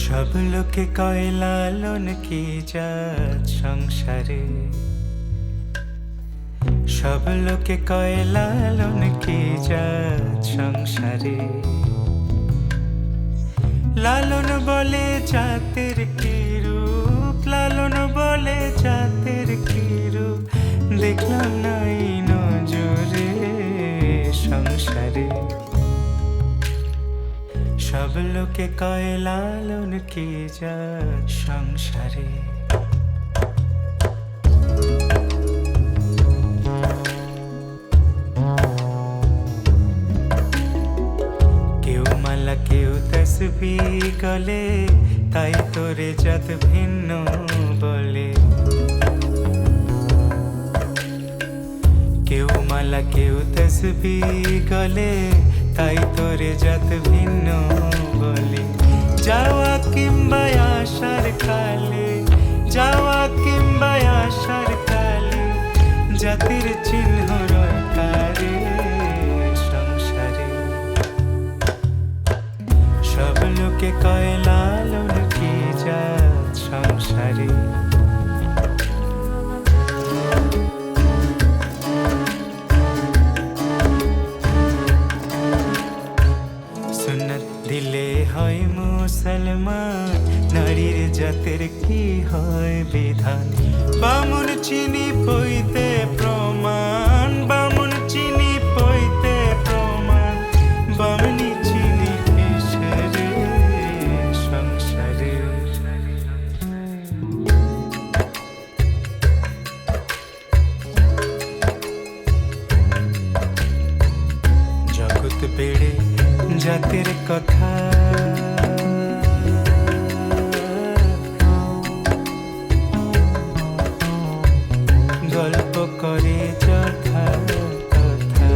সব লোকে কয় লালন কি জাত সংসারে, সব লোকে কয় লালন কি জাত সংসারে। লালন বলে জাতের কি রূপ, লালন বলে জাতের কি রূপ, দেখলাম নাই নজরে সংসারে। সব লোকে কয় লালন কি জাত সংসারে। কেউ মালা কেউ তসবিহ গলে, তাই তোরে জাত ভিন্ন বলে। কেউ মালা কেউ তসবিহ গলে, তাই তোরে জাত ভিন্ন বলে। যাওয়া কিংবা আসার কালে, যাওয়া কিংবা আসার কালে, জাতির চিহ্ন রটারে সংসারে। সব লোকে কয় লালন কি জাত সংসারে। সুন্নত দিলে হয় মুসলমান, নারীর জাতের কি হয় বিধান। বামুন চিনি পইতে প্রমাণ, বামুন চিনি পইতে প্রমাণ, বামনি চিনি কিসেরে সংসারে। জগৎ বেড়ে জাতের কথা, গল্প করে যথা কথা।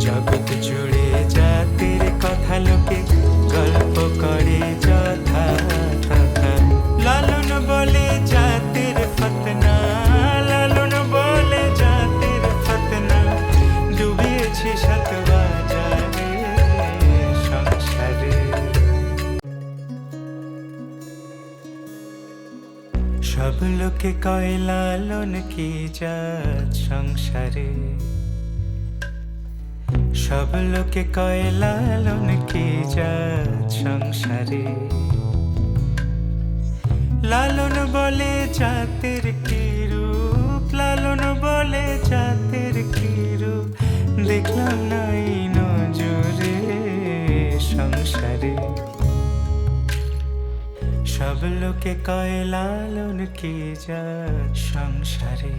জগৎ জুড়ে জাতের কথা লোকে গল্প করে যথা কথা। লালন বলে জাতের ফতনা, লালন বলে জাতের ফতনা, ডুবিয়েছে শত বাজারে সংসারে। সব লোকে কয় লালন কি জাত সংসারে। সব লোকে কয় লালন কি জাত সংসারে। লালন বলে জাতের কি রূপ, লালন বলে জাতের কি রূপ, দেখলাম নাই নজরে সংসারে। সব লোকে কয় লালন কি জাত সংসারে।